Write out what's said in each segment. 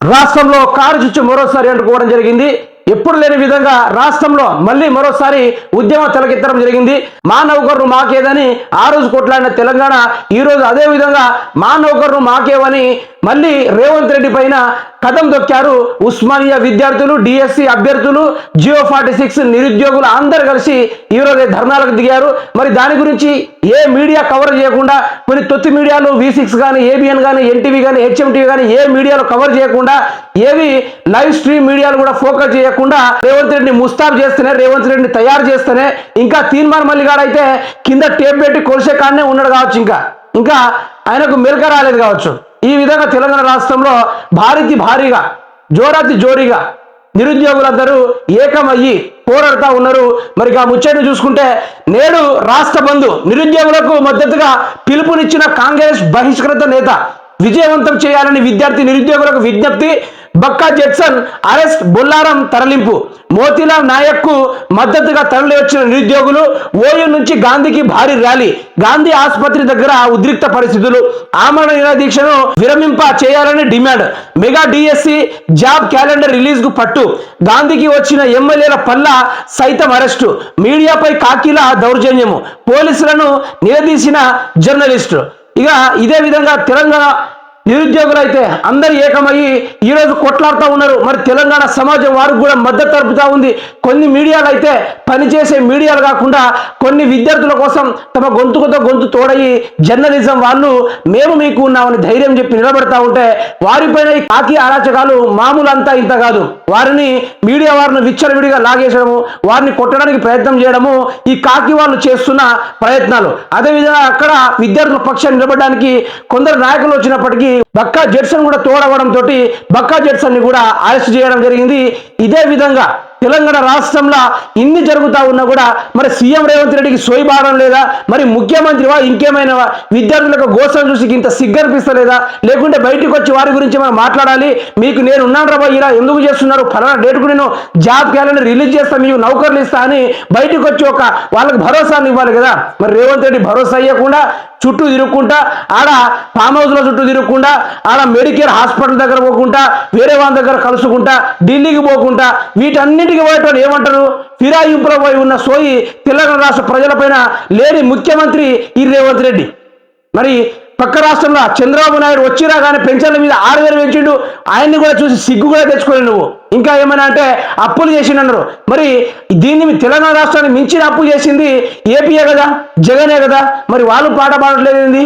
రాష్ట్రంలో కారు చుచ్చు మరోసారి అంటుకోవడం జరిగింది. ఎప్పుడు లేని విధంగా రాష్ట్రంలో మళ్ళీ మరోసారి ఉద్యమం తలకెత్తడం జరిగింది. మా నౌకర్లు మాకేదని ఆ రోజు కొట్లాడిన తెలంగాణ ఈ రోజు అదే విధంగా మా నౌకర్లు మాకేవని మళ్ళీ రేవంత్ రెడ్డి పైన కదం దొక్కారు. ఉస్మానియా విద్యార్థులు, డిఎస్సి అభ్యర్థులు, జియో 46 నిరుద్యోగులు అందరు కలిసి ఈ రోజు ధర్నాలకు దిగారు. మరి దాని గురించి ఏ మీడియా కవర్ చేయకుండా, కొన్ని తొత్తి మీడియాలు V6 కానీ, ఏబిఎన్ కానీ, ఎన్టీవీ కానీ, హెచ్ఎంటీవీ కానీ ఏ మీడియాలో కవర్ చేయకుండా, ఏవి లైవ్ స్ట్రీమ్ మీడియాలు కూడా ఫోకస్ చేయకుండా రేవంత్ రెడ్డిని ముస్తాబ్ చేస్తేనే, రేవంత్ రెడ్డిని తయారు చేస్తేనే ఇంకా తీన్మార్ మల్లిగాడు అయితే కింద టేప్ పెట్టి కొలిసే కాడనే ఉన్నాడు కావచ్చు. ఇంకా ఆయనకు మెలక రాలేదు కావచ్చు. ఈ విధంగా తెలంగాణ రాష్ట్రంలో భారీగా జోరీగా నిరుద్యోగులందరూ ఏకమయ్యి పోరాడుతూ ఉన్నారు. మరి ఆ ముచ్చట్ని చూసుకుంటే నేడు రాష్ట్ర బంధు నిరుద్యోగులకు మద్దతుగా పిలుపునిచ్చిన కాంగ్రెస్ బహిష్కృత నేత విజయవంతం చేయాలని విద్యార్థి నిరుద్యోగులకు విజ్ఞప్తి. బక్కా జెక్సన్ అరెస్ట్, బొల్లారం తరలింపు. మోతీలాల్ నాయక్ కు మద్దతుగా తరలి వచ్చిన నిరుద్యోగులు. ఓయూ నుంచి గాంధీకి భారీ ర్యాలీ. గాంధీ ఆసుపత్రి దగ్గర ఉద్రిక్త పరిస్థితులు. ఆమరణ నిరాదీక్షను విరమింప చేయాలని demand. Mega DSC job calendar release కు పట్టు. గాంధీకి వచ్చిన ఎమ్మెల్యేల పల్ల సైతం అరెస్టు. మీడియాపై కాకీల దౌర్జన్యము. పోలీసులను నిలదీసిన జర్నలిస్టు. ఇక ఇదే విధంగా తెలంగాణ నిరుద్యోగులు అయితే అందరు ఏకమయ్యి ఈరోజు కొట్లాడుతూ ఉన్నారు. మరి తెలంగాణ సమాజం వారికి కూడా మద్దతు తెలుపుతూ ఉంది. కొన్ని మీడియాలు అయితే పనిచేసే మీడియాలు కాకుండా కొన్ని విద్యార్థుల కోసం తమ గొంతు తోడయి జర్నలిజం వాళ్ళు మేము మీకు ఉన్నామని ధైర్యం చెప్పి నిలబడతా ఉంటే వారిపైన ఈ కాకి అరాచకాలు మామూలు అంతా ఇంత కాదు. వారిని మీడియా వారిని విచ్చలవిడిగా లాగేసడము, వారిని కొట్టడానికి ప్రయత్నం చేయడము ఈ కాకి వాళ్ళు చేస్తున్న ప్రయత్నాలు. అదేవిధంగా అక్కడ విద్యార్థుల పక్షాన్ని నిలబడడానికి కొందరు నాయకులు వచ్చినప్పటికీ బక్కా జెట్సన్ కూడా తోడవడంతో బక్కా జెట్సన్ ని కూడా అరెస్ట్ చేయడం జరిగింది. ఇదే విధంగా తెలంగాణ రాష్ట్రంలో ఇన్ని జరుగుతూ ఉన్నా కూడా మరి సీఎం రేవంత్ రెడ్డికి సోయిబారం లేదా, మరి ముఖ్యమంత్రివా ఇంకేమైనా విద్యార్థులకు గోసం చూసి ఇంత సిగ్గనిపిస్తలేదా, లేకుంటే బయటకు వచ్చి వారి గురించి మనం మాట్లాడాలి. మీకు నేను ఉన్నాను రా ఇలా ఎందుకు చేస్తున్నారు, ఫలానా డేట్కు నేను జాబ్ క్యాలెండర్ రిలీజ్ చేస్తా, మీకు నౌకర్లు ఇస్తా అని బయటకు వచ్చి ఒక వాళ్ళకి భరోసాను ఇవ్వాలి కదా. మరి రేవంత్ రెడ్డి భరోసా ఇవ్వకుండా చుట్టూ తిరుగుకుంటా, ఆడ ఫామ్ హౌస్లో చుట్టూ తిరుగుకుంటా, ఆడ మెడికేర్ హాస్పిటల్ దగ్గర పోకుండా, వేరే వాళ్ళ దగ్గర కలుసుకుంటా, ఢిల్లీకి పోకుండా, వీటన్నిటికీ పోయేటోళ్ళు ఏమంటారు, ఫిరాయింపులో పోయి ఉన్న సోయి తెలంగాణ రాష్ట్ర ప్రజలపైన లేని ముఖ్యమంత్రి ఈ రేవంత్ రెడ్డి. మరి పక్క రాష్ట్రంలో చంద్రబాబు నాయుడు వచ్చిరా కానీ పెన్షన్ల మీద 6,000 పెంచిండు. ఆయన్ని కూడా చూసి సిగ్గు కూడా తెచ్చుకోలేదు నువ్వు. ఇంకా ఏమైనా అంటే అప్పులు చేసిండన్నారు. మరి దీన్ని తెలంగాణ రాష్ట్రాన్ని మించిన అప్పు చేసింది ఏపీయే కదా, జగనే కదా. మరి వాళ్ళు పాట పాడట్లేదు.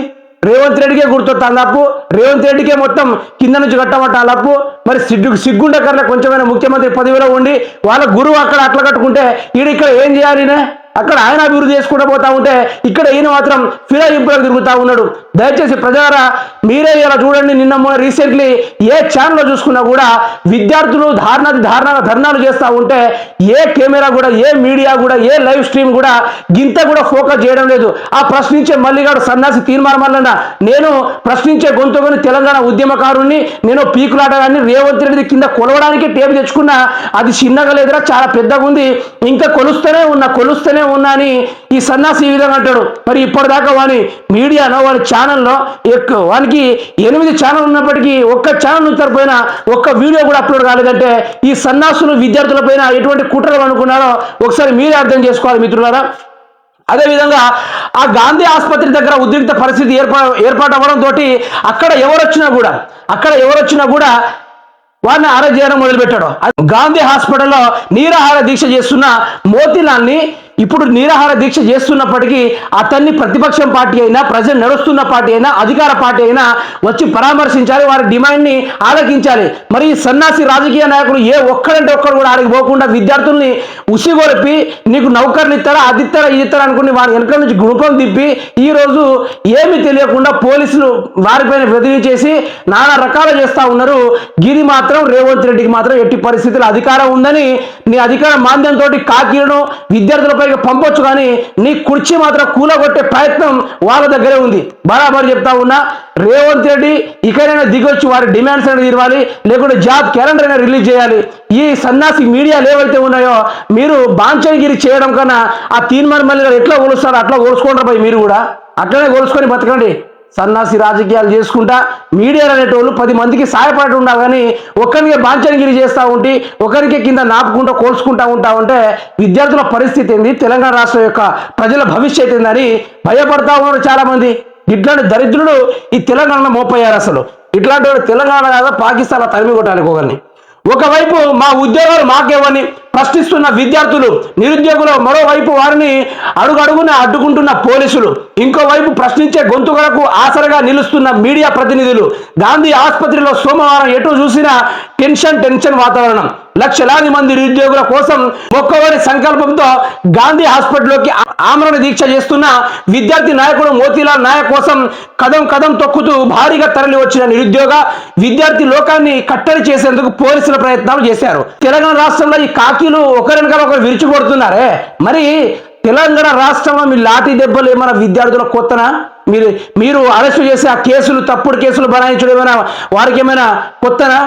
రేవంత్ రెడ్డికే గుర్తొస్తుంది అప్పు, రేవంత్ రెడ్డికే మొత్తం కింద నుంచి కట్టబట్టాలి అప్పు. మరి సిగ్గుండకర్లే కొంచెమైనా ముఖ్యమంత్రి పదవిలో ఉండి వాళ్ళ గురువు అక్కడ అట్లా కట్టుకుంటే ఇక్కడ ఏం చేయాలి? అక్కడ ఆయన అభివృద్ధి చేసుకుంటూ పోతా ఉంటే ఇక్కడ ఈయన మాత్రం ఫిరాయింపులకు తిరుగుతూ ఉన్నాడు. దయచేసి ప్రజలారా మీరే ఇలా చూడండి. నిన్న రీసెంట్లీ ఏ ఛానల్లో చూసుకున్నా కూడా విద్యార్థులు ధర్నాలు చేస్తూ ఉంటే ఏ కెమెరా కూడా, ఏ మీడియా కూడా, ఏ లైవ్ స్ట్రీమ్ కూడా గింత కూడా ఫోకస్ చేయడం లేదు. ఆ ప్రశ్నించే మల్లిగాడు సన్నాసి తీన్మార్ మల్లన్న, నేను ప్రశ్నించే గొంతుకొని తెలంగాణ ఉద్యమకారుణ్ణి, నేను పీకులాటగాన్ని రేవంత్ రెడ్డి కింద కొలవడానికి టేపు తెచ్చుకున్నా. అది చిన్నగా లేదురా, చాలా పెద్దగా ఉంది, ఇంకా కొలుస్తూనే ఉన్నా అని ఈ సన్నాసి ఈ విధంగా అంటాడు. మరి ఇప్పటిదాకా వాని మీడియాలో, వాని ఛానల్లో వానికి 8 ఛానల్ ఉన్నప్పటికీ ఒక్క ఛానల్ ఉంచకపోయినా ఒక్క వీడియో కూడా అప్లోడ్ కాలేదంటే ఈ సన్నాసులు విద్యార్థుల పైన ఎటువంటి కుట్రలు అనుకున్నారో ఒకసారి మీరే అర్థం చేసుకోవాలి మిత్రులారా. అదేవిధంగా ఆ గాంధీ ఆసుపత్రి దగ్గర ఉద్రిక్త పరిస్థితి ఏర్పాటు అవ్వడంతో అక్కడ ఎవరొచ్చినా కూడా వారిని అరెస్ట్ చేయడం మొదలుపెట్టాడు. గాంధీ హాస్పిటల్లో నిరాహార దీక్ష చేస్తున్న మోతీలాల్ని ఇప్పుడు నిరాహార దీక్ష చేస్తున్నప్పటికీ అతన్ని ప్రతిపక్షం పార్టీ అయినా, ప్రజలు నడుస్తున్న పార్టీ అయినా, అధికార పార్టీ అయినా వచ్చి పరామర్శించాలి, వారి డిమాండ్ని ఆలకించాలి. మరి సన్నాసి రాజకీయ నాయకులు ఏ ఒక్కడంటే ఒక్కడు కూడా ఆడికి పోకుండా విద్యార్థుల్ని ఉసిగొలిపి నీకు నౌకర్లు ఇస్తారా, అది ఇస్తారా, ఇది ఇస్తారా అనుకుని వారి వెనక నుంచి గుణపం తిప్పి ఈరోజు ఏమి తెలియకుండా పోలీసులు వారిపైన బెదిరించేసి నానా రకాలు చేస్తూ ఉన్నారు. గిరి మాత్రం రేవంత్ రెడ్డికి మాత్రం ఎట్టి పరిస్థితుల్లో అధికారం ఉందని నీ అధికార మాంద్యంతో కాకీలను విద్యార్థులపై పంపొచ్చు, కానీ నీ కుర్చీ మాత్రం కూలగొట్టే ప్రయత్నం వాళ్ళ దగ్గరే ఉంది. బరాబర్ చెప్తా ఉన్నా, రేవంత్ రెడ్డి ఇకైనా దిగొచ్చి వారి డిమాండ్స్ అనేది ఇవ్వాలి, లేకుంటే జాబ్ క్యాలెండర్ అయినా రిలీజ్ చేయాలి. ఈ సన్నాసి మీడియాలు ఏవైతే ఉన్నాయో మీరు బాంచగిరి చేయడం కన్నా ఆ తీన్మార్ మల్లి ఎట్లా కొలుస్తారో అట్లా కొలుసుకుంటారు. మీరు కూడా అట్లనే కొలుసుకొని బతకండి. సన్నాసి రాజకీయాలు చేసుకుంటా మీడియాలు అనేటోళ్ళు 10 మందికి సాయపడి ఉండాలి కానీ ఒక్కరికి బాంచనగిరి చేస్తూ ఉంటే ఒకరికి కింద నాపుకుంటూ కోల్చుకుంటా ఉంటా ఉంటే విద్యార్థుల పరిస్థితి ఏంది, తెలంగాణ రాష్ట్రం యొక్క ప్రజల భవిష్యత్ ఏందని భయపడతా ఉన్నారు చాలా మంది. ఇట్లాంటి దరిద్రుడు ఈ తెలంగాణలో మోపయ్యారు. అసలు ఇట్లాంటి వాడు తెలంగాణ కాదా పాకిస్తాన్లో తరిమి కొట్టాలి ఒకరిని. ఒకవైపు మా ఉద్యోగాలు మాకేవని ప్రశ్నిస్తున్న విద్యార్థులు నిరుద్యోగులు, మరోవైపు వారిని అడుగడుగున అడ్డుకుంటున్న పోలీసులు, ఇంకోవైపు ప్రశ్నించే గొంతుకలకు ఆసరగా నిలుస్తున్న మీడియా ప్రతినిధులు. గాంధీ ఆసుపత్రిలో సోమవారం ఎటు చూసినా టెన్షన్ వాతావరణం. లక్షలాది మంది నిరుద్యోగుల కోసం మొక్కవని సంకల్పంతో గాంధీ హాస్పిటల్లోకి ఆమరణ దీక్ష చేస్తున్న విద్యార్థి నాయకుడు మోతీలాల్ నాయక్ కోసం కదం తొక్కుతూ భారీగా తరలి వచ్చిన నిరుద్యోగ విద్యార్థి లోకాన్ని కట్టడి చేసేందుకు పోలీసుల ప్రయత్నాలు చేశారు. తెలంగాణ రాష్ట్రంలో ఈ కాకీలు ఒకరినొకరు ఒకరు విరుచుకొడుతున్నారే. మరి తెలంగాణ రాష్ట్రంలో మీ లాఠీ దెబ్బలు ఏమైనా విద్యార్థుల కొత్తనా? మీరు అరెస్టు చేసే ఆ కేసులు, తప్పుడు కేసులు బనాయించడం ఏమైనా వారికి ఏమైనా కొత్తనా?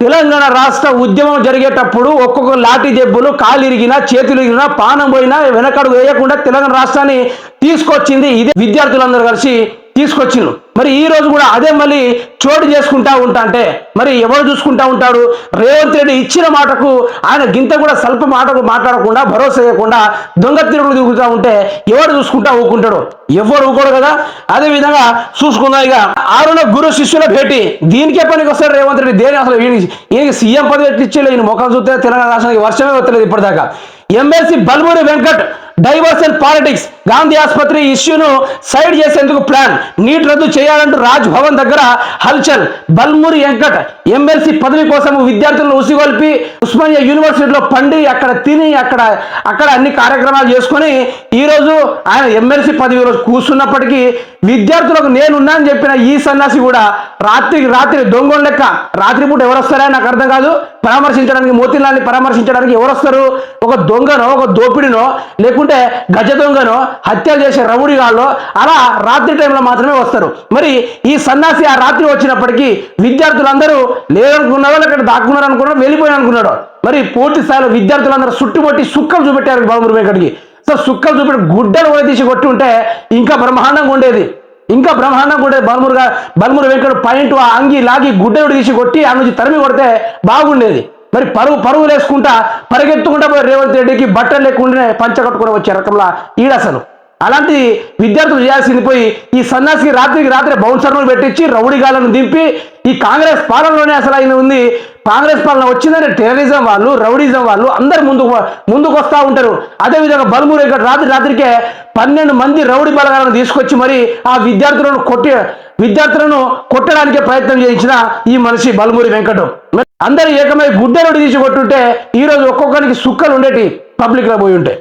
తెలంగాణ రాష్ట్ర ఉద్యమం జరిగేటప్పుడు ఒక్కొక్క లాఠీ దెబ్బలు, కాలు ఇరిగినా, చేతులు ఇరిగినా, పానం పోయినా వెనకడుగు వేయకుండా తెలంగాణ రాష్ట్రాన్ని తీసుకొచ్చింది ఇదే విద్యార్థులందరూ కలిసి తీసుకొచ్చిండ్రు. మరి ఈ రోజు కూడా అదే మళ్ళీ చోటు చేసుకుంటా ఉంటా అంటే మరి ఎవరు చూసుకుంటా ఉంటాడు? రేవంత్ రెడ్డి ఇచ్చిన మాటకు ఆయన గింత కూడా స్వల్ప మాటకు మాట్లాడకుండా, భరోసా ఇవ్వకుండా దొంగ తిరుగుడు తిరుగుతూ ఉంటే ఎవరు చూసుకుంటా ఊకుంటాడు? ఎవరు ఊకోడు కదా. అదే విధంగా చూసుకుందాం. ఇక ఆరున గురు శిష్యుల భేటీ, దీనికే పనికి వస్తాడు రేవంత్ రెడ్డి. దేని అసలు ఈయనకి సీఎం పదవి ఎట్లిచ్చేలే, ఈయన ముఖం చూస్తే తెలంగాణ రాష్ట్రానికి వర్షమే వస్తలేదు ఇప్పటిదాకా. MLC Balmuri Venkat diversion politics, Gandhi ఆసుపత్రి ఇష్యూను సైడ్ చేసేందుకు ప్లాన్, నీట్ రద్దు చేయాలంటూ రాజ్ భవన్ దగ్గర హల్చల్. బల్మూరి వెంకట్ ఎమ్మెల్సీ పదవి కోసం విద్యార్థులను ఉసిగొల్పి ఉస్మానియా యూనివర్సిటీలో పండి అక్కడ తిని అక్కడ అన్ని కార్యక్రమాలు చేసుకొని ఈరోజు ఆయన ఎమ్మెల్సీ పదవిలో కూర్చున్నప్పటికీ విద్యార్థులకు నేనున్నా అని చెప్పిన ఈ సన్యాసి కూడా రాత్రి దొంగోళ్ళ లెక్క రాత్రిపూట ఎవరు వస్తారా నాకు అర్థం కాదు. పరామర్శించడానికి, మోతీలాల్ని పరామర్శించడానికి ఎవరు వస్తారు? ఒక దొంగనో, ఒక దోపిడినో, లేకుంటే గజ దొంగనో, హత్యలు చేసే రౌడీగాళ్ళో అలా రాత్రి టైంలో మాత్రమే వస్తారు. మరి ఈ సన్యాసి ఆ రాత్రి వచ్చినప్పటికీ విద్యార్థులందరూ లేదనుకున్నారో, లేకపోతే దాక్కున్నారు అనుకున్నారో, వెళ్ళిపోయి అనుకున్నాడు. మరి పూర్తి స్థాయిలో విద్యార్థులందరూ చుట్టుముట్టి సుక్కలు చూపెట్టారు బల్మూరి వెంకట్కి. సో సుక్కలు చూపెట్టి గుడ్డలు కూడా తీసి కొట్టి ఉంటే ఇంకా బ్రహ్మాండంగా ఉండేది. బల్మూరి వెంకట పాయింట్ ఆ అంగి లాగి గుడ్డలు తీసి కొట్టి ఆ నుంచి తరిమి కొడితే బాగుండేది. మరి పరుగులు వేసుకుంటా పరిగెత్తుకుంటా పోయి రేవంత్ రెడ్డికి బట్టలు లేకుండా పంచ కట్టుకుని వచ్చే రకంలో ఈడసలు అలాంటి విద్యార్థులు చేయాల్సింది పోయి ఈ సన్యాసికి రాత్రి బౌన్సర్లు పెట్టించి రౌడీగాలను దింపి ఈ కాంగ్రెస్ పాలనలోనే అసలు ఆయన ఉంది. కాంగ్రెస్ పాలన వచ్చిందంటే టెర్రరిజం వాళ్ళు, రౌడీజం వాళ్ళు అందరు ముందుకు వస్తూ ఉంటారు. అదేవిధంగా బల్మూరి రాత్రికే 12 మంది రౌడీ బలగాలను తీసుకొచ్చి మరి ఆ విద్యార్థులను కొట్టడానికే ప్రయత్నం చేయించిన ఈ మనిషి బల్మూరి వెంకట్. అందరూ ఏకమై గుడ్డలు తీసి కొట్టుంటే ఈరోజు ఒక్కొక్కరికి సుక్కలు ఉండేటి పబ్లిక్లో పోయి ఉంటే.